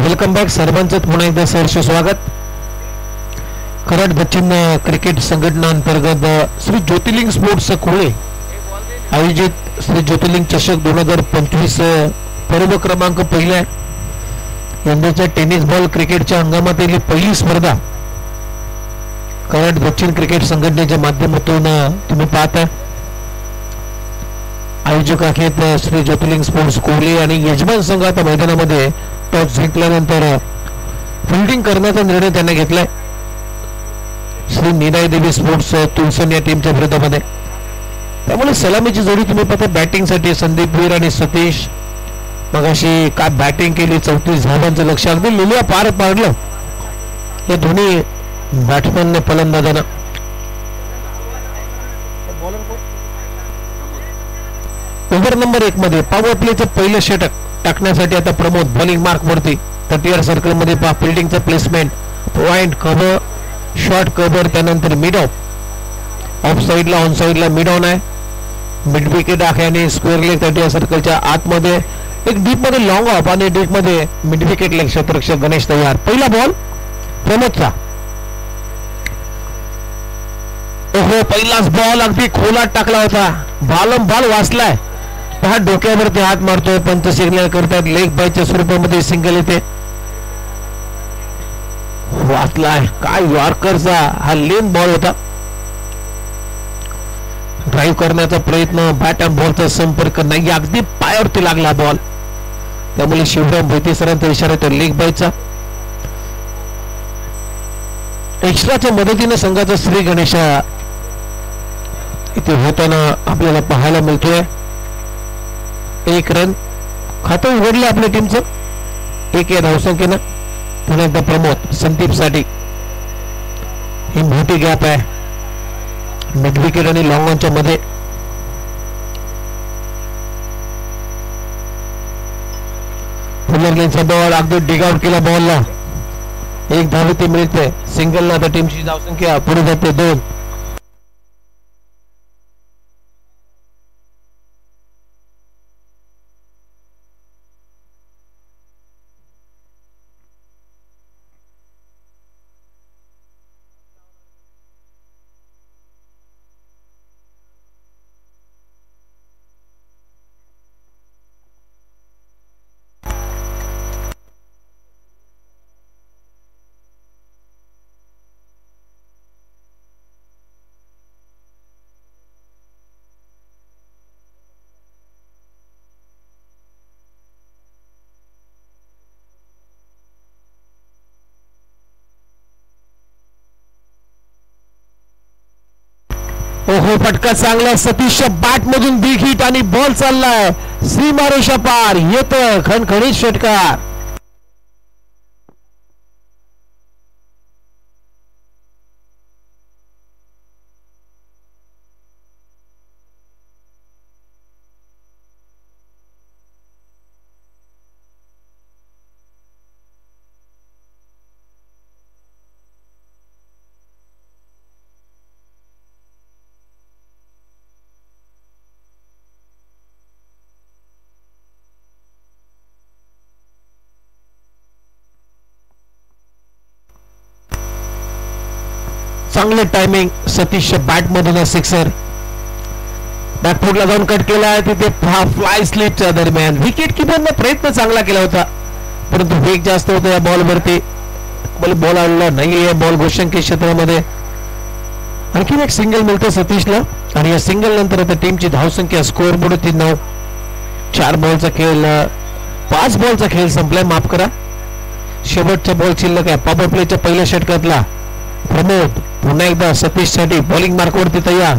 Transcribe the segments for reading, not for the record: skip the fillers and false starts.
Welcome back सर्वांचं पुन्हा एकदा सहर्ष स्वागत. कराड दक्षिण क्रिकेट संघटना अंतर्गत श्री ज्योतिर्लिंग स्पोर्ट्स कोळे आयोजित श्री ज्योतिर्लिंग चषक 2025 पर्व क्रमांक पहिल्या यंदाच्या टेनिस बॉल क्रिकेटच्या हंगामातील पहिली स्पर्धा कराड दक्षिण क्रिकेट संघटनेच्या माध्यमातून तुम्ही पाहता. आयोजक आहेत श्री ज्योतिर्लिंग स्पोर्ट्स कोहली आणि यजमान संघ आता मैदानामध्ये टॉस जिंकल्यानंतर फिल्डिंग करण्याचा निर्णय त्यांनी घेतलाय. श्री नीनाई देवी स्पोर्ट्स तुलसन या टीमच्या विरोधामध्ये. त्यामुळे सलामीची जोडी तुम्ही पाहता बॅटिंगसाठी संदीप वीर आणि सतीश. मगाशी काय बॅटिंग केली, 34 धावांचं लक्ष अगदी लिहिल्या पार पाडलं या दोन्ही बॅट्समॅनने फलंदाजांना. ओव्हर नंबर 1 मध्ये पॉवर प्लेचं पहिलं षटक टाकण्यासाठी आता प्रमोद बॉलिंग मार्क वरती 30 सर्कल मध्ये पहा. फिल्डिंगचं placement, point cover, short cover, त्यानंतर मिड ऑफ साईडला ऑन साईडला मिड ऑन आहे. मिड विकेट आहे आणि स्क्वेअर लेग 30 सर्कलच्या आतमध्ये एक डीप मध्ये लॉंग ऑफ आणि डीप मध्ये मिड विकेट लेग क्षेत्ररक्षक गणेश तयार. पहिला बॉल प्रमोदचा. ओहो, पहिलाच बॉल अगदी खोलात टाकला होता. बॉल वाचलाय. पहा डोक्यावरती हात मारतोय, पंच सिग्नल करतात. लेग बायच्या स्वरूपामध्ये सिंगल येते. वाचलाय. काय यॉर्करचा हा लेन बॉल होता. ड्राईव्ह करण्याचा प्रयत्न, बॅट अँड बॉलचा संपर्क नाही, अगदी पायावरती लागला बॉल. त्यामुळे शिवराम भोईते सरांचा इशारा तो लेग बायचा. एक्स्ट्राच्या मदतीने संघाचा श्री गणेशा इथे होताना आपल्याला पाहायला मिळतोय. 1 रन खातं उघडलं आपल्या टीमचं. 1 या धावसंख्येनं. पुन्हा एकदा प्रमोद संदीप साठी ही मोठी गॅप आहे मिड विकेट आणि लॉंग ऑनच्या मध्ये. फुलरलेनचा बॉल अगदी डिग आउट केला बॉलला. 1 धाव इथे मिळते. सिंगलला आता टीमची धावसंख्या पुढे जाते 2. ओहो, फटका चांगला. सतीशच्या बॅट मधून बिग हिट आणि बॉल चाललाय सीमारेषा पार. येतं खणखणीत षटकार. चांगले टायमिंग. सतीशच्या बॅट मधून सिक्सर. बॅकफुटला जाऊन कट केला. तिथे फ्लाय स्लिपच्या दरम्यान विकेट किपरने प्रयत्न चांगला केला होता, परंतु वेग जास्त होता या बॉलवरती. बॉल आणला नाहीये बॉल गोशंकी क्षेत्रामध्ये. आणखीन एक सिंगल मिळतं सतीशला आणि या सिंगल नंतर आता टीमची धावसंख्या स्कोअर बोर्ड 3-9. 4 बॉलचा खेळ, 5 बॉलचा खेळ संपलाय. माफ करा, शेवटचा बॉल शिल्लक आहे. पॉवर प्लेच्या पहिल्या षटकातला प्रमोद पुन्हा एकदा सतीश साठी बॉलिंग मार्कवरती तयार.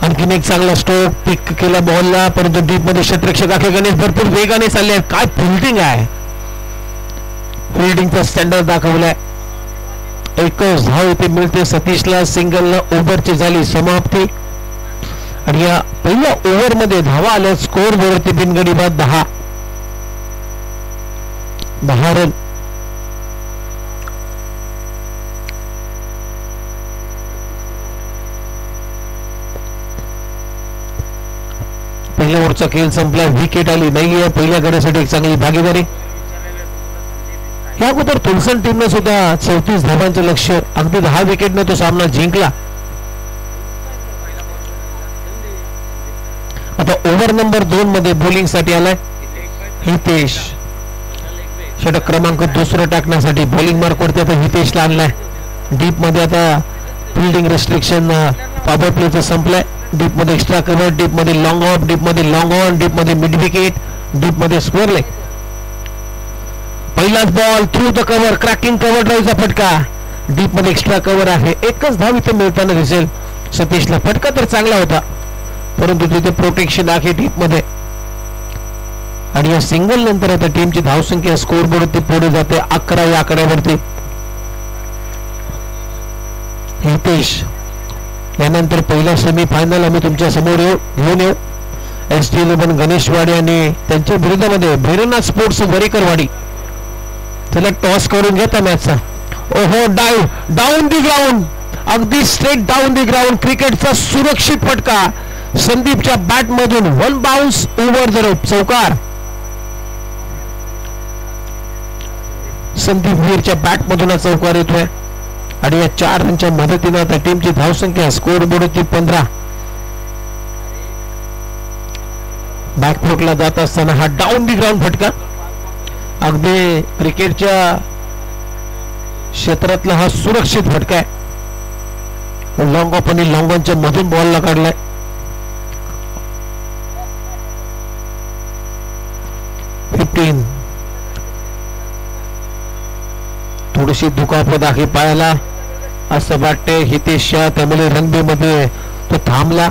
आणखीन एक चांगला स्ट्रोक पिक केला बॉलला, परंतु डीप मध्ये क्षेत्ररक्षक आखे गणेश भरपूर वेगाने चालले. काय फिल्डिंग आहे. फिल्डिंगचा स्टँडर्ड दाखवलाय. एकच धाव इथे मिळते सतीशला. सिंगलला ओव्हरची झाली समाप्ती आणि या पहिल्या ओव्हर मध्ये धावा आल्या. स्कोर बोर्डवरती बिनगडी बाद 10 रन. पहिल्या ओव्हरचा खेळ संपला. विकेट आली नाहीये. पहिल्या गड्यासाठी एक चांगली भागीदारी. या अगोदर तुलसन टीमने सुद्धा 34 धावांचं लक्ष्य अगदी 10 विकेटने तो सामना जिंकला. आता ओव्हर नंबर 2 मध्ये बॉलिंग साठी आलाय हितेश. षटक क्रमांक 2 टाकण्यासाठी बॉलिंग मार्क वरती आता हितेशला आणलाय. डीप मध्ये आता फिल्डिंग रेस्ट्रिक्शन पॉवर प्लेचं संपलंय. डीप मध्ये एक्स्ट्रा कव्हर, डीप मध्ये लॉंग ऑफ, डीप मध्ये लॉंग ऑन, डीप मध्ये मिड विकेट, डीप मध्ये स्क्वेअर लेग. पहिलाच ball through the cover, cracking cover ड्राईव्हचा फटका. डीप मध्ये एक्स्ट्रा कव्हर आहे. एकच धाव इथे मिळताना दिसेल सतीशला. फटका तर चांगला होता परंतु तिथे प्रोटेक्शन आहे डीप मध्ये. आणि या सिंगल नंतर आता टीमची धावसंख्या स्कोर बोर्ड पुढे जाते 11 या आकड्यावरती. हितेश यानंतर पहिला सेमी फायनल आम्ही तुमच्या समोर घेऊन येऊ. ST11 गणेशवाडी आणि त्यांच्या विरोधामध्ये भैरवनाथ स्पोर्ट्स वरेकरवाडी. त्याला टॉस करून घेता मॅचचा. ओहो, डाऊन दी ग्राउंड, अगदी स्ट्रेट डाऊन दी ग्राउंड. क्रिकेटचा सुरक्षित फटका संदीपच्या बॅट मधून. 1 बाउन्स ओव्हर द रोप, चौकार. संदीप वीरच्या बॅट मधून चौकार येतोय आणि या 4 रनच्या मदतीने आता टीमची धावसंख्या स्कोर बोर्डची 15. बॅकफुटला जात असताना हा डाऊन दी ग्राउंड फटका अगदी क्रिकेटच्या क्षेत्रातला हा सुरक्षित फटका आहे. लॉंग ऑफ आणि लॉंग ऑनच्या मधून बॉलला काढलाय. थोडीशी दुखापत आहे पायाला असं वाटते हितेशच्या. त्यामुळे रणबीमध्ये तो थांबला.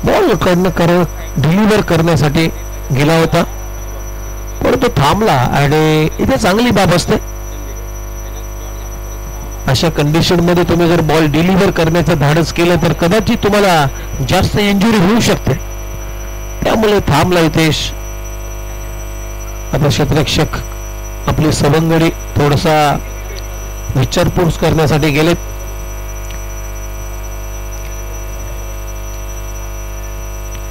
बॉल डिलिव्हर करण्यासाठी गेला होता परंतु थांबला आणि इथे चांगली बाब असते. अशा कंडिशन मध्ये तुम्ही जर बॉल डिलिव्हर करण्याचं धाडस केलं तर कदाचित तुम्हाला जास्त इंजुरी होऊ शकते. त्यामुळे थांबला हितेश. आता क्षेत्ररक्षक आपली सवंगडी थोडासा विचारपूस करण्यासाठी गेलेत.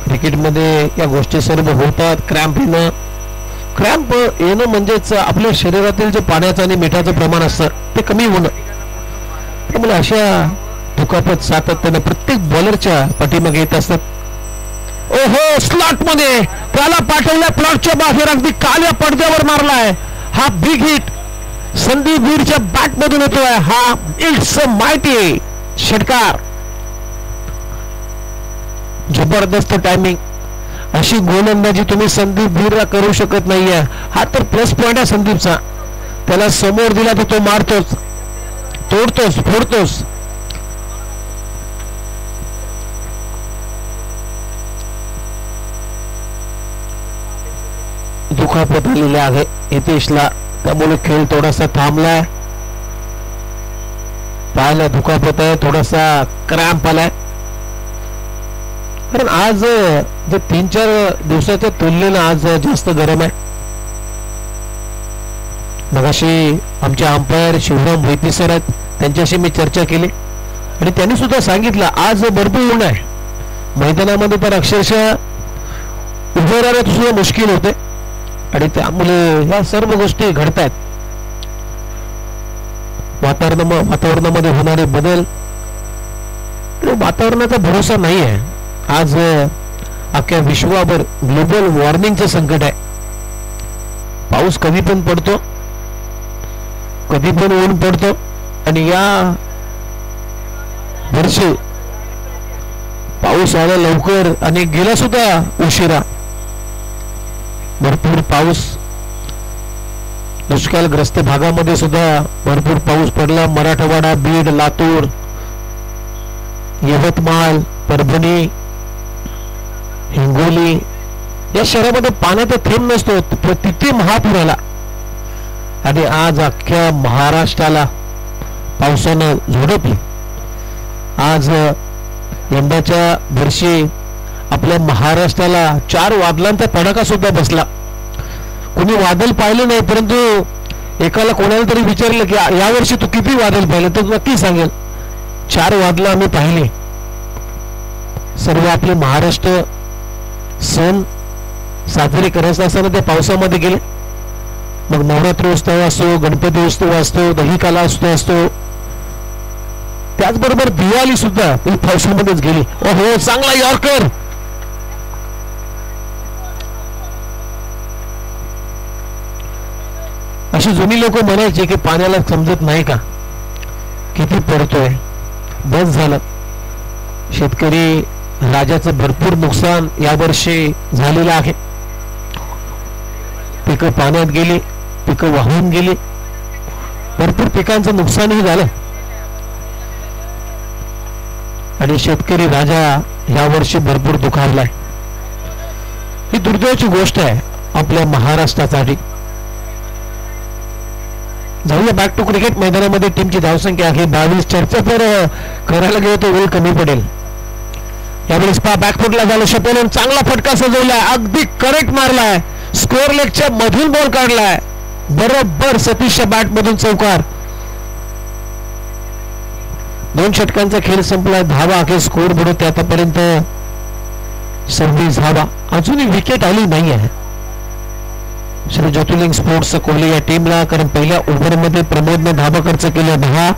क्रिकेटमध्ये या गोष्टी सर्व होतात. क्रॅम्प येणं म्हणजेच आपल्या शरीरातील जे पाण्याचं आणि मिठाचं प्रमाण असतं ते कमी होणं. त्यामुळे अशा दुखापत सातत्याने प्रत्येक बॉलरच्या पाठीमागे येत असतात. ओहो, स्लॉट मध्ये त्याला पाठवल्या प्लॉटच्या बाहेर अगदी काल्या पडद्यावर मारलाय. हा बिग हिट संदीप वीरच्या बॅट मधून येतोय. हा इट्स अ मायटी षटकार. जबरदस्त टायमिंग. अशी गोलंदाजी तुम्ही संदीप वीरला करू शकत नाहीये. हा तर प्लस पॉइंट आहे संदीपचा. त्याला समोर दिला तर तो मारतोच, तोडतोस, फोडतोस. दुखापत आलेली आहे हितेशला. त्यामुळे खेळ थोडासा थांबलाय. पायाला दुखापत आहे, थोडासा क्रॅम्प आलाय. कारण आज जे 3-4 दिवसाच्या तुलनेनं आज जास्त गरम आहे. मगाशी आमचे अंपायर शिवराम मोहिते सर आहेत, त्यांच्याशी मी चर्चा केली आणि त्यांनी सुद्धा सांगितलं आज भरपूर ऊन आहे मैदानामध्ये. तर अक्षरशः उभं राहण्यात सुद्धा मुश्किल होते आणि त्यामुळे या सर्व गोष्टी घडतात. वातावरणामध्ये होणारे बदल, वातावरणाचा भरोसा नाही आहे. आज अख्ख्या विश्वावर ग्लोबल वॉर्मिंगचं संकट आहे. पाऊस कधी पण पडतो, कधी पण ऊन पडतो आणि या वर्षी पाऊस आला लवकर आणि गेला सुद्धा उशिरा. भरपूर पाऊस दुष्काळग्रस्त भागामध्ये सुद्धा भरपूर पाऊस पडला. मराठवाडा, बीड, लातूर, यवतमाळ, परभणी, हिंगोली या शहरामध्ये पाण्याचा थेंब नसतो, तिथे महापूर आला आणि आज अख्ख्या महाराष्ट्राला पावसानं झोडपली. आज यंदाच्या वर्षी आपल्या महाराष्ट्राला 4 वादळांचा तडाखा सुद्धा बसला. कोणी वादळ पाहिलं नाही परंतु एकाला कोणाला तरी विचारलं की यावर्षी तू किती वादळ पाहिलं तर नक्की सांगेल 4 वादळ आम्ही पाहिले. सर्व आपले महाराष्ट्र सण साजरे करायचे असताना ते पावसामध्ये गेले. मग नवरात्र उत्सव असतो, गणपती उत्सव असतो, दहीकाला उत्सव असतो, त्याचबरोबर दिवाळी सुद्धा पावसामध्येच गेली. हो, चांगला यॉर्कर. अशी जुनी लोक म्हणायचे की पाण्याला समजत नाही का किती पडतोय. बस झालं. शेतकरी राजाचं भरपूर नुकसान यावर्षी झालेलं आहे. पिकं पाण्यात गेली, पिकं वाहून गेली, भरपूर पिकांचं नुकसानही झालं आणि शेतकरी राजा यावर्षी भरपूर दुखावलाय. ही दुर्दैवाची गोष्ट आहे आपल्या महाराष्ट्रासाठी. जाऊया बॅक टू क्रिकेट. मैदानामध्ये टीमची धावसंख्या आहे 22. चर्चा तर करायला गेलो तर वेळ कमी पडेल. यावेळेस बॅकफुटला झालं शपेलून चांगला फटका सजवलाय, अगदी करेक्ट मारलाय, स्कोअर लेगच्या मधून बॉल काढलाय, बरोबर सतीशच्या बॅट मधून चौकार. 2 षटकांचा खेळ संपला. धावा आहे स्कोअर बुडवते आतापर्यंत 26 धावा. अजूनही विकेट आली नाही आहे श्री ज्योतिर्लिंग स्पोर्ट्स कोहली या टीमला. कारण पहिल्या ओव्हरमध्ये प्रमोदने धावा खर्च केल्या 10,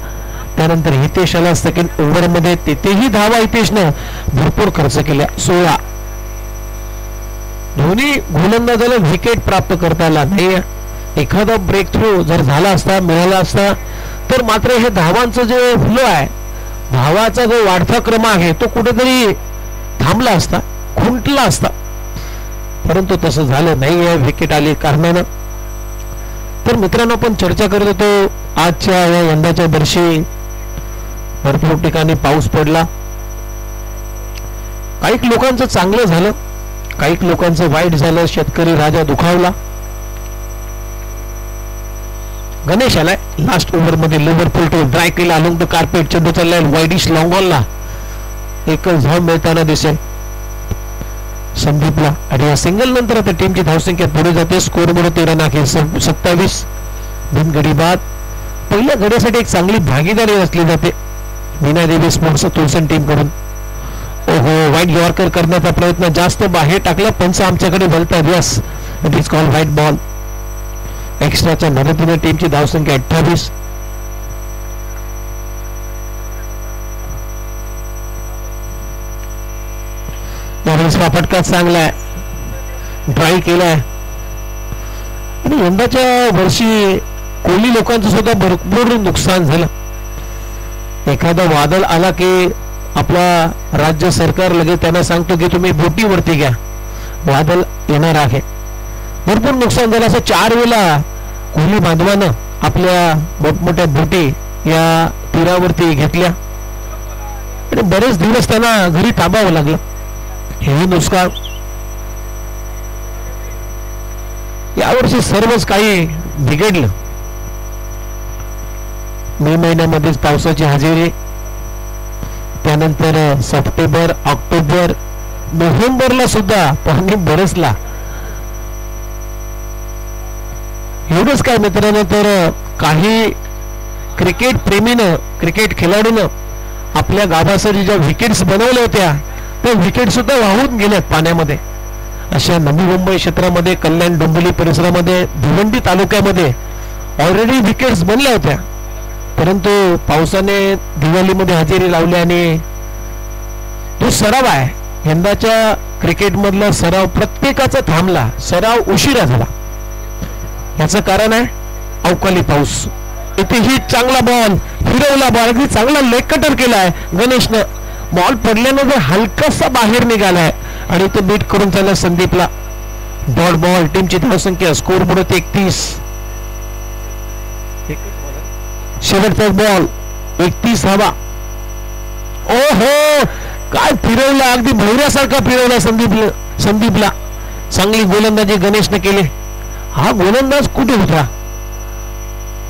त्यानंतर हितेश आला सेकंड ओव्हरमध्ये, तिथेही धावा हितेशनं भरपूर खर्च केल्या 16. दोन्ही गोलंदाजाला विकेट प्राप्त करता आला नाही. एखादा ब्रेक थ्रू जर झाला असता, मिळाला असता तर मात्र हे धावांचं जे फ्लो आहे, धावाचा जो वाढता क्रम आहे तो कुठेतरी थांबला असता, खुंटला असता, परंतु तसं झालं नाही आहे विकेट आली कारणानं. तर मित्रांनो आपण चर्चा करत होतो आजच्या या यंदाच्या वर्षी भरपूर ठिकाणी पाऊस पडला. काही लोकांचं चांगलं झालं, काही लोकांचं वाईट झालं. शेतकरी राजा दुखावला. गणेश आलाय लास्ट ओव्हर मध्ये लिव्हरपूल टू ड्राय केला अलोंग द कार्पेट. चेंडू चाललाय वाईडिश लॉंग ऑनला, एकच धाव मिळताना दिसेल संदीपला आणि या सिंगल नंतर आता टीमची धावसंख्या पुढे जाते. स्कोर म्हणून 13 आहे 27 बिनगडी बाद. पहिल्या गड्यासाठी एक चांगली भागीदारी असली जाते मीना देवी स्पोर्ट्स तुलसन टीम कडून. ओहो, वाईट यॉर्कर करण्याचा प्रयत्न जास्त बाहेर टाकला. पंच आमच्याकडे बोलतात. Yes, it is called white ball. एक्स्ट्राच्या मदतीने टीमची धावसंख्या 28. यावेळेस हा फटका चांगला आहे, ड्राय केलाय. आणि यंदाच्या वर्षी कोहली लोकांचं सुद्धा भरपूर नुकसान झालं. एखादा वादळ आला की आपला राज्य सरकार लगेच त्यांना सांगतो की तुम्ही बोटीवरती घ्या, वादळ येणार आहे. भरपूर नुकसान झालं. असं 4 वेळा कोहली बांधवानं आपल्या मोठमोठ्या बोटी या तीरावरती घेतल्या आणि बरेच दिवस त्यांना घरी थांबावं लागलं. हे नुकसान यावर्षी सर्वच काही बिघडलं. मे महिन्यामध्येच पावसाची हजेरी, त्यानंतर सप्टेंबर, ऑक्टोबर, नोव्हेंबरला सुद्धा पाणी बरसला. एवढंच काय मित्रांनो, तर काही क्रिकेट प्रेमीनं, क्रिकेट खेळाडूनं आपल्या गाभासाठी ज्या विकेट्स बनवल्या होत्या त्या विकेट सुद्धा वाहून गेल्यात पाण्यामध्ये. अशा नवी मुंबई क्षेत्रामध्ये, कल्याण डोंबिवली परिसरामध्ये, भिवंडी तालुक्यामध्ये ऑलरेडी विकेट्स बनल्या होत्या, परंतु पावसाने दिवाळीमध्ये हजेरी लावली आणि तो सराव आहे यंदाच्या क्रिकेट मधला सराव प्रत्येकाचा थांबला. सराव उशिरा झाला. याचं कारण आहे अवकाळी पाऊस. इथेही चांगला बॉल फिरवला, बॉल अगदी चांगला लेग कटर केलाय गणेशनं. बॉल पडल्यानंतर हलकासा बाहेर निघालाय आणि तो बीट करून चालला संदीपला. Dot ball. टीमची धावसंख्या स्कोर बुडत 31. शेवटचा बॉल 31 धावा. ओहो, काय फिरवला, अगदी भैऱ्यासारखा फिरवला संदीपला. चांगली गोलंदाजी गणेशने केली. हा गोलंदाज कुठे होता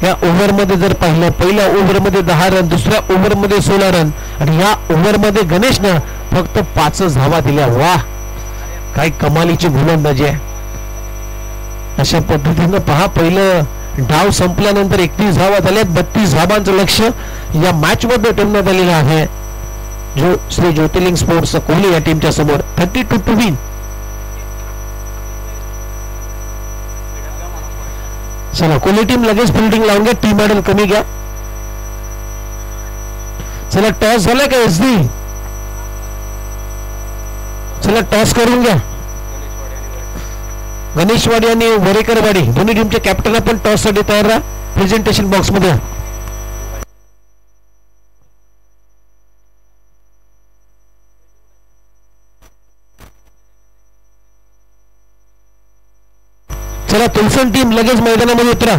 या ओव्हरमध्ये जर पाहिलं, पहिल्या ओव्हरमध्ये 10 रन, दुसऱ्या ओव्हरमध्ये 16 रन आणि या ओव्हरमध्ये गणेशनं फक्त 5 धावा दिल्या. वाह, काय कमालीची गोलंदाजी आहे. अशा पद्धतीनं पहा, पहिलं डाव संपल्यानंतर 31 धावा झाल्यात. 32 धावांचं लक्ष या मॅच मध्ये ठेवण्यात आलेलं आहे जो श्री ज्योतिर्लिंग स्पोर्ट्स कोहली या टीमच्या समोर. 32 to win. चला कोहली टीम लगेच फिल्डिंग लावून घ्या, टी मॉडेल कमी घ्या. चला टॉस झाला का एसडी? चला टॉस करून घ्या. गणेशवाडी आणि वरेकरवाडी दोन्ही टीमचे कॅप्टन आपण टॉस साठी तयार राहा. प्रेझेंटेशन बॉक्स मध्ये चला. तुलसन टीम लगेच मैदानामध्ये उतरा.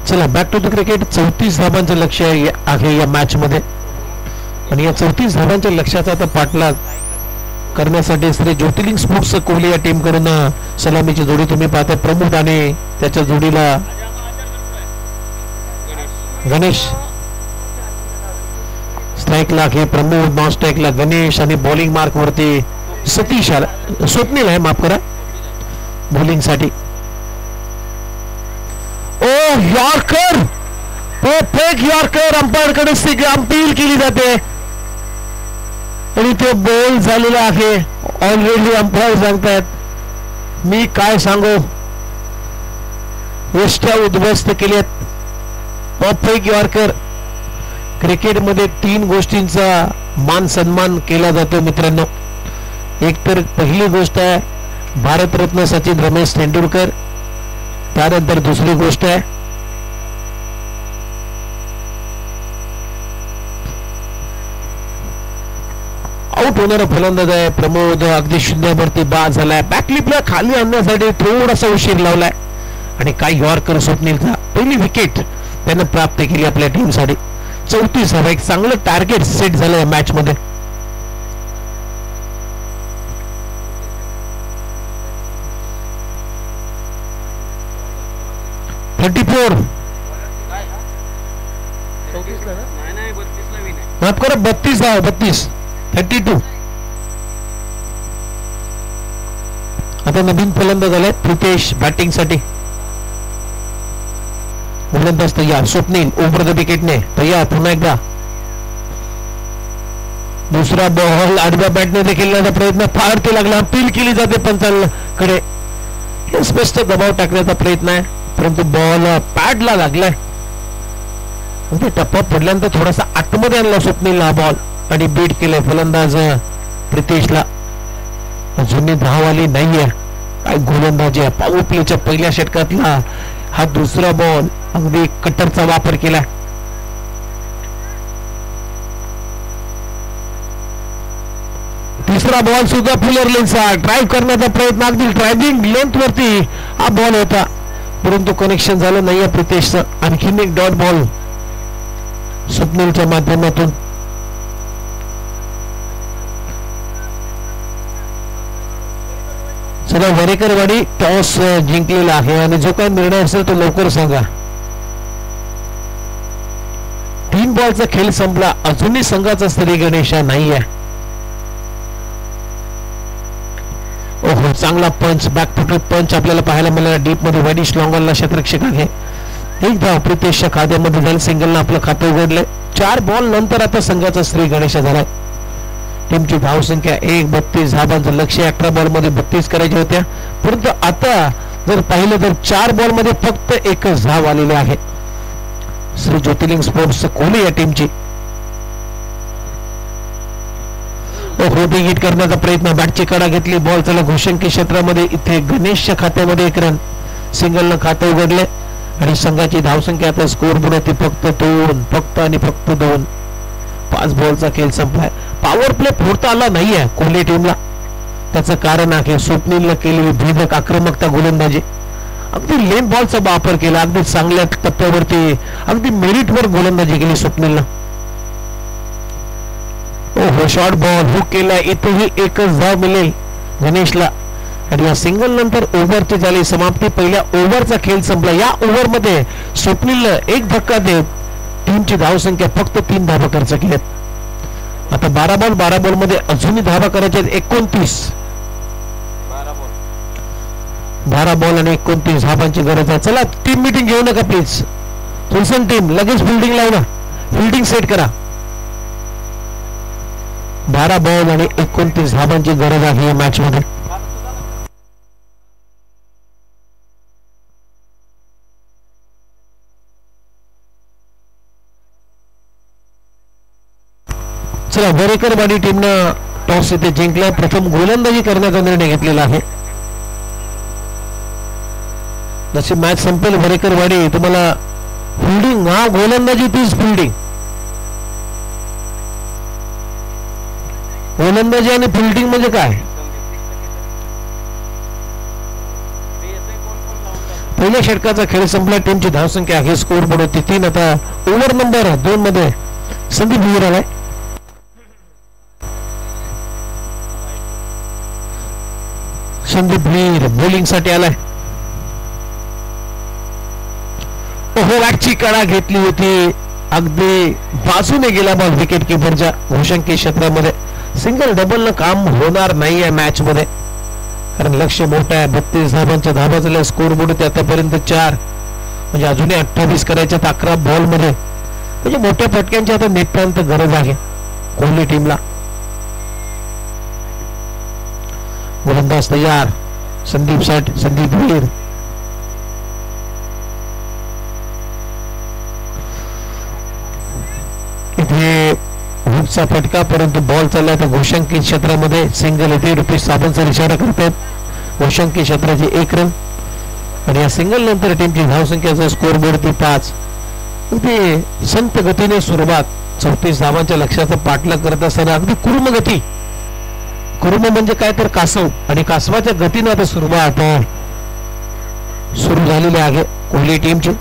चला बॅक टू द क्रिकेट. 34 धावांचं लक्ष आहे या मॅच मध्ये आणि या 34 धावांच्या लक्ष्याचा आता पाठलाग करण्यासाठी श्री ज्योतिर्लिंग स्पोर्ट्स कोहली या टीम कडून सलामीची जोडी तुम्ही पाहता. प्रमोद आणि त्याच्या जोडीला गणेश. स्ट्राईकला हे प्रमोद, नॉन स्ट्राईकला गणेश आणि बॉलिंग मार्क वरती सतीश आला, स्वप्नील आहे माफ करा बॉलिंग साठी. ओ यॉर्कर, परफेक्ट यॉर्कर अंपायर कडे अपील केली जाते आणि ते बॉल झालेला आहे. ऑलरेडी अंपायर सांगतायत मी काय सांगू, यष्ट्या उद्ध्वस्त केल्यात. Perfect yorker. क्रिकेटमध्ये 3 गोष्टींचा मान सन्मान केला जातो मित्रांनो. एक तर पहिली गोष्ट आहे भारतरत्न सचिन रमेश तेंडुलकर. त्यानंतर दुसरी गोष्ट आहे आउट होणारा फलंदाज आहे प्रमोद. अगदी शून्यावरती बाद झालाय. बॅकलिपला खाली आणण्यासाठी थोडासा उशीर लावलाय आणि काय यॉर्कर स्वप्नीलचा पहिली विकेट त्यानं प्राप्त केली आपल्या टीम साठी. 34 धावा, एक चांगलं टार्गेट सेट झालं या मॅच मध्ये. माफ करा 32 धावा, 32. आता नवीन फलंदाज आले प्रितेश बॅटिंग साठी. फलंदाज तयार. स्वप्नील ओव्हर द विकेटने तयार. पुन्हा एकदा दुसरा बॉल आडव्या बॅटने देखील प्रयत्न फार ते लागला. अपील केली जाते पंचांकडे. स्पष्ट दबाव टाकण्याचा प्रयत्न आहे परंतु बॉल पॅडला लागलाय ते टप्पा पडल्यानंतर थोडासा आतमध्ये आणला स्वप्नीलला बॉल आणि बीट केलंय फलंदाज प्रितेशला. अजूनही धाव आली नाहीये. काय गोलंदाजी आहे. पॉवर प्लेच्या पहिल्या षटकातला हा दुसरा बॉल अगदी कटरचा वापर केला. तिसरा बॉल सुद्धा फुलर लेनचा ड्राईव्ह करण्याचा प्रयत्न अगदी ड्रायव्हिंग लेंथ वरती हा बॉल होता परंतु कनेक्शन झालं नाहीये प्रितेशचं. आणखीन एक डॉट बॉल स्वप्नीलच्या माध्यमातून. चला वरेकरवाडी टॉस जिंकलेला आहे आणि जो काही निर्णय असेल तो लवकर सांगा. 3 बॉलचा खेळ संपला. अजूनही संघाचा श्री गणेश नाही आहे. ओहो चांगला पंच बॅकफुटेड पंच आपल्याला पाहायला मिळाला. डीप मध्ये वाईडिश लॉंगॉनला क्षेत्ररक्षक आहे. एक धाव प्रितेशच्या खात्यामध्ये झालं. सिंगलनं आपलं खातं उघडलंय. 4 बॉल नंतर आता संघाचा श्री गणेश झालाय. टीमची धावसंख्या 1-32 धावांचं लक्ष्य 18 बॉल मध्ये 32 करायच्या होत्या परंतु आता जर पाहिलं तर 4 बॉल मध्ये फक्त 1च धाव आलेली आहे. श्री ज्योतिर्लिंग स्पोर्ट्स कोहली या टीमची. होते हिट करण्याचा प्रयत्न. बॅटची कडा घेतली. बॉल चला घोषंकी क्षेत्रामध्ये. इथे गणेशच्या खात्यामध्ये 1 रन. सिंगलनं खातं उघडले आणि संघाची धावसंख्या आता स्कोर बोर्ड ती फक्त 2 फक्त आणि फक्त 2. 5 बॉलचा खेळ संपलाय. पॉवर प्ले फोडता आला नाहीये कोहली टीमला. त्याचं कारण आहे स्वप्नीलनं केलेली भेदक आक्रमकता गोलंदाजी. अगदी लेन बॉलचा वापर केला. अगदी चांगल्या टप्प्यावरती अगदी मेरिटवर गोलंदाजी केली स्वप्नीलनं. ओहो शॉर्ट बॉल हुक केला. इथेही 1च धाव मिळेल गणेशला आणि या सिंगल नंतर ओव्हरची झाली समाप्ती. पहिल्या ओव्हरचा खेळ संपला. या ओव्हरमध्ये स्वप्नीलनं 1 धक्का देत टीमची धावसंख्या फक्त 3 धावा खर्च केल्यात. आता 12 बॉल मध्ये अजूनही धावा करायच्या 29. 12 बॉल आणि 29 धावांची गरज आहे. चला टीम मीटिंग घेऊ नका प्लीज. फुलसन टीम लगेच फिल्डिंग लावू ना. फिल्डिंग सेट करा. 12 बॉल आणि 29 धावांची गरज आहे या मॅच मध्ये. चला वरेकरवाडी टीमनं टॉस इथे जिंकला. प्रथम गोलंदाजी करण्याचा निर्णय घेतलेला आहे. जशी मॅच संपेल वरेकरवाडी तुम्हाला फिल्डिंग हा गोलंदाजी तीच फिल्डिंग. गोलंदाजी आणि फिल्डिंग म्हणजे काय. पहिल्या षटकाचा खेळ संपला. टीमची धावसंख्या आहे स्कोर बोर्ड होती 3. आता ओव्हर नंबर 2 मध्ये संदीप भुईर आलाय. संदीप भुईर बॉलिंग साठी आलाय. ओहो बॅटची कडा घेतली होती. अगदी बाजूने गेला बॉल विकेट किपरच्या घोषंकी क्षेत्रामध्ये. सिंगल डबल काम होणार नाहीये मॅच मध्ये कारण लक्ष्य मोठं आहे. 32 धावांच्या धावा झाल्या. स्कोर बोर्ड होते आतापर्यंत 4 म्हणजे अजूनही 28 करायच्या 11 बॉल मध्ये. म्हणजे मोठ्या फटक्यांची आता नितांत गरज आहे कोहली टीमला. गोलंदाज तयार. संदीप भुईर. इथे हुकचा फटका परंतु बॉल चालला तर घोषंकी क्षेत्रामध्ये सिंगल येते. रुपेश साबंतचा इशारा करतात. घोषंकी क्षेत्राची 1 रन आणि या सिंगल नंतर टीमची धावसंख्याचा स्कोर बोर्ड 5. इथे संत गतीने सुरुवात. 34 धावांच्या लक्ष्याचा पाठलाग करत असताना अगदी कुर्म गती. कुर्म म्हणजे काय तर कासव आणि कासवाच्या गतीने आता सुरुवात सुरू झालेली आहे कोहली टीमची.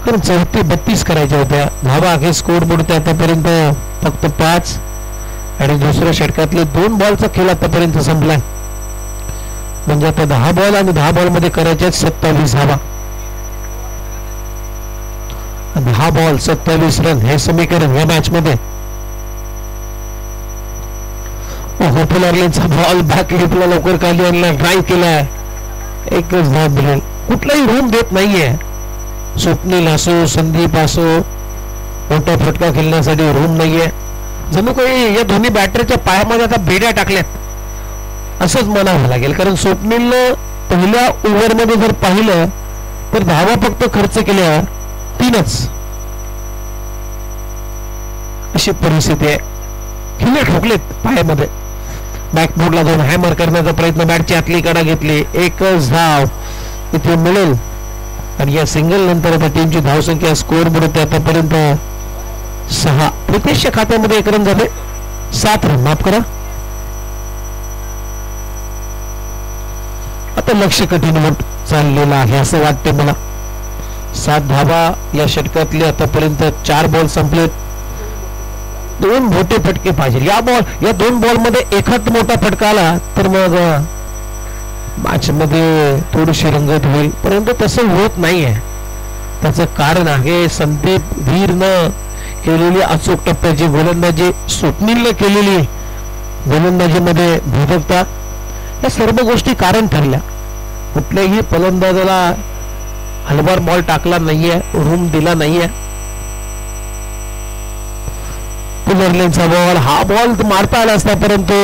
कारण 34 करायच्या होत्या धावा आहे स्कोर बोर्ड आतापर्यंत फक्त 5 आणि दुसऱ्या षटकातले 2 बॉलचा खेळ आतापर्यंत संपलाय. म्हणजे आता 10 बॉल आणि 10 बॉल मध्ये करायच्या 27 धावा. 10 बॉल 27 रन हे समीकरण या मॅच मध्ये. बॉल बॅक लिपला लवकर खाली आणला. ड्राईव्ह केलाय. 1च धाव मिळेल. कुठलाही रूम देत नाहीये. स्वप्नील असो संदीप असो मोठा फटका खेळण्यासाठी रूम नाहीये. जणू काही या दोन्ही बॅटरच्या पायामध्ये आता बेड्या टाकल्यात असंच म्हणावं लागेल. कारण स्वप्नीलनं पहिल्या ओव्हरमध्ये जर पाहिलं तर धावा फक्त खर्च केल्या 3च अशी परिस्थिती आहे. खिल्ले ठोकलेत पायामध्ये. बॅकफूटला जाऊन हॅमर करण्याचा प्रयत्न, बॅटची आतली कडा घेतली, एकच धाव इथे मिळेल आणि या सिंगल नंतर आता टीमची धावसंख्या स्कोअर बोर्ड आतापर्यंत 6. प्रितेशच्या खात्यामध्ये 1 रन झाले, 7 रन माफ करा. आता लक्ष कठीण होत चाललेलं आहे असं वाटते मला. 7 धावा या षटकातले आतापर्यंत 4 बॉल संपलेत. 2 मोठे फटके पाहिजे या 2 बॉल मध्ये एखाद मोठा फटका आला तर मग मॅच मध्ये थोडीशी रंगत होईल, परंतु तसं होत नाहीये. त्याचं कारण आहे संदीप वीरनं केलेली अचूक टप्प्याची गोलंदाजी, स्वप्नीलनं केलेली गोलंदाजीमध्ये भेदकता, या सर्व गोष्टी कारण ठरल्या. कुठल्याही फलंदाजाला हलवार बॉल टाकला नाहीये, रूम दिला नाहीये. पुनर्लेनचा बॉल, हा बॉल मारता आला असता परंतु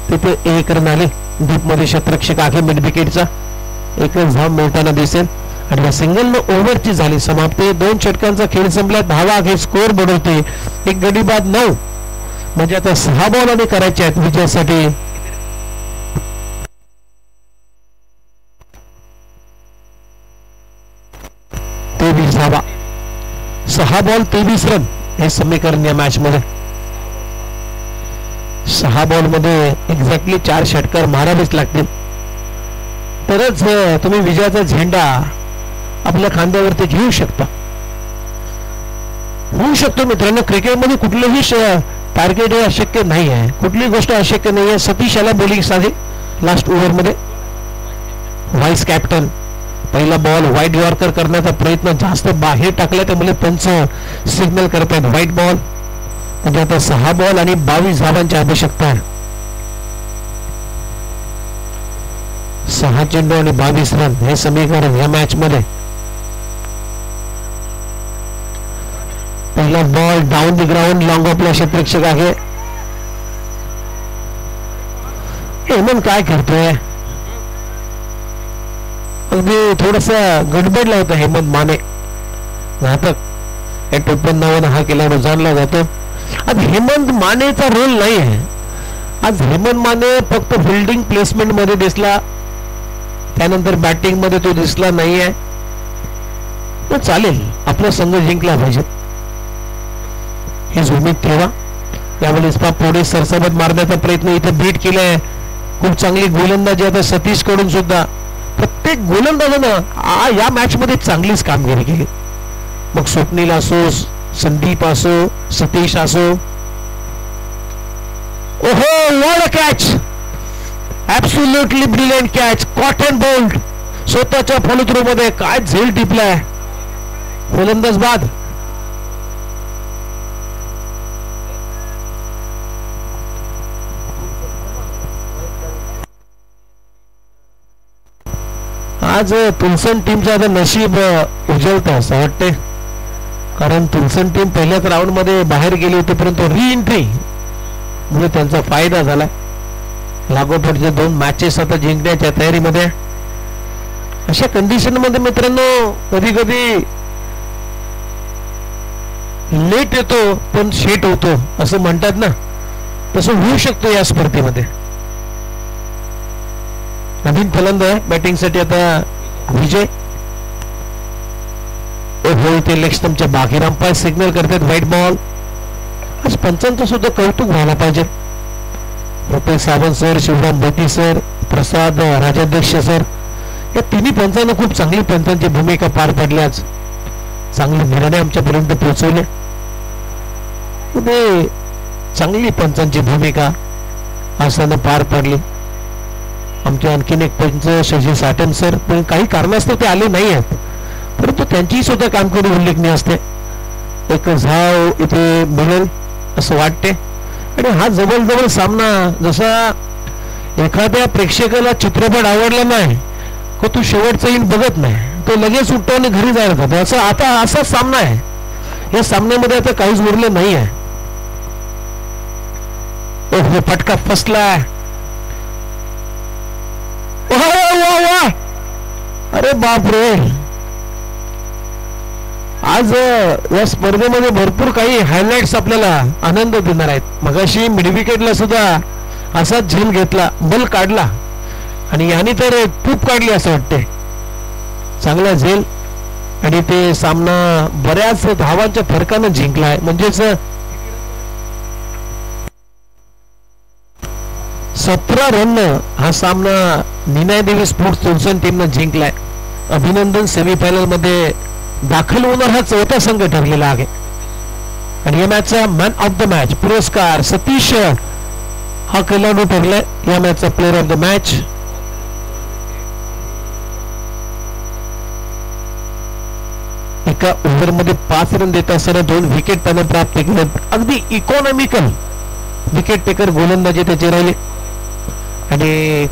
तिथे 1 रन आले. डीप मध्ये क्षेत्ररक्षक आहे मिड विकेटचा, 1 धाव मिळताना दिसेल आणि या सिंगल ओव्हरची झाली समाप्ती. 2 षटकांचा खेळ संपला, धावा आहे स्कोअर बनवते 1 गडी बाद 9, म्हणजे आता 6 बॉल आणि करायचे आहेत विजयासाठी. धावा, 6 बॉल 23 रन हे समीकरण या मॅच मध्ये. 6 बॉल मध्ये एक्झॅक्टली 4 षटकार मारावेच लागतील तरच तुम्ही विजयाचा झेंडा आपल्या खांद्यावरती घेऊ शकता. होऊ शकतो मित्रांनो, क्रिकेटमध्ये कुठलंही टार्गेट हे अशक्य नाही आहे, कुठली गोष्ट अशक्य नाही आहे. सतीश याला बॉलिंग साधे लास्ट ओव्हर मध्ये, व्हाईस कॅप्टन. पहिला बॉल व्हाईट यॉर्कर करण्याचा प्रयत्न जास्त बाहेर टाकला, त्यामुळे पंच सिग्नल करतायत व्हाईट बॉल. म्हणजे आता 6 बॉल आणि 22 धावांची आवश्यकता आहे. 6 चेंडू आणि 22 रन हे समीकरण या मॅच मध्ये. पहिला ball down the ground, long ऑफला क्षेत्ररक्षक आहे. हेमंत काय करतोय, अगदी थोडस गडबडला होता हेमंत माने. घातक या टोपण नावानं हा केल्यावर जाणला जातो. आज हेमंत मानेचा रोल नाही आहे. आज हेमंत माने फक्त फिल्डिंग प्लेसमेंट मध्ये दिसला, त्यानंतर बॅटिंग मध्ये तो दिसला नाहीये. तो चालेल, आपला संघ जिंकला पाहिजे ही उमेद ठेवा. यावेळेस पुढे सरसबत मारण्याचा प्रयत्न इथे बीट केलाय. खूप चांगली गोलंदाजी आता सतीश कडून सुद्धा. प्रत्येक गोलंदाजानं या मॅच मध्ये चांगलीच कामगिरी केली, मग स्वप्नील असो, संदीप असो, सतीश असो. ओहो, what a catch, absolutely brilliant catch, Cotton bowled. स्वतःच्या फॉलोथ्रू मध्ये काय झेल टिपलाय, फलंदाज बाद. आज तुलसन टीमचं आता नशीब उजळतं असं वाटते, कारण तुलसन टीम पहिल्याच राऊंड मध्ये बाहेर गेली होती, परंतु री एंट्री म्हणजे त्यांचा फायदा झाला. लागोपाठचे 2 मॅचेस आता जिंकण्याच्या तयारीमध्ये. अशा कंडिशन मध्ये मित्रांनो कधी कधी लेट येतो पण शेट होतो असं म्हणतात ना, तसं होऊ शकतो या स्पर्धेमध्ये. नवीन फलंदाज बॅटिंग साठी आता विजय. ते लेग स्टंपच्या बाहेर अंपायर सिग्नल करतात व्हाईट बॉल. आज पंचांचं सुद्धा कौतुक व्हायला पाहिजे. रुपेश सावंत सर, शिवराम भोती सर, प्रसाद राजाध्यक्ष सर, या तिन्ही पंचांना खूप चांगली पंचांची भूमिका पार पडली. आज चांगले निर्णय आमच्यापर्यंत पोहोचवले. चांगली पंचांची भूमिका असताना पार पडली. आमचे आणखीन एक पंच शशी साठम सर, पण काही कारणास्तव ते आले नाही आहेत, परंतु त्यांची सुद्धा कामगिरी उल्लेखनीय असते. 1 धाव इथे मिळेल असं वाटते. आणि हा जवळजवळ सामना, जसा एखाद्या प्रेक्षकाला चित्रपट आवडला नाही का तो शेवटचा येईल बघत नाही, तो लगेच उठतो आणि घरी जायला जातो, असं आता असा सामना आहे. या सामन्यामध्ये आता काहीच उरलं नाही आहे. फटका फसला. अरे बाप रे, आज या स्पर्धेमध्ये भरपूर काही हायलाइट्स आपल्याला आनंद देणार आहेत. मगाशी मिड विकेटला सुद्धा असाच झेल घेतला, बल काढला आणि याने तर तूप काढली असं वाटते. चांगला झेल आणि ते सामना बऱ्याच धावांच्या फरकानं जिंकलाय. म्हणजेच 17 रन हा सामना निनाय देवी स्पोर्ट्स तुलसन टीमनं जिंकलाय. अभिनंदन. सेमीफायनल मध्ये दाखल होणार हा चौथा संघ ठरलेला आहे. आणि या मॅचचा मॅन ऑफ द मॅच पुरस्कार सतीश हा खेळाडू ठरलाय या मॅचचा प्लेअर ऑफ द मॅच. एका ओव्हरमध्ये 5 रन देत असताना 2 विकेट त्यानं प्राप्त केले. अगदी इकॉनॉमिकल विकेट टेकर गोलंदाजी त्याचे राहिले आणि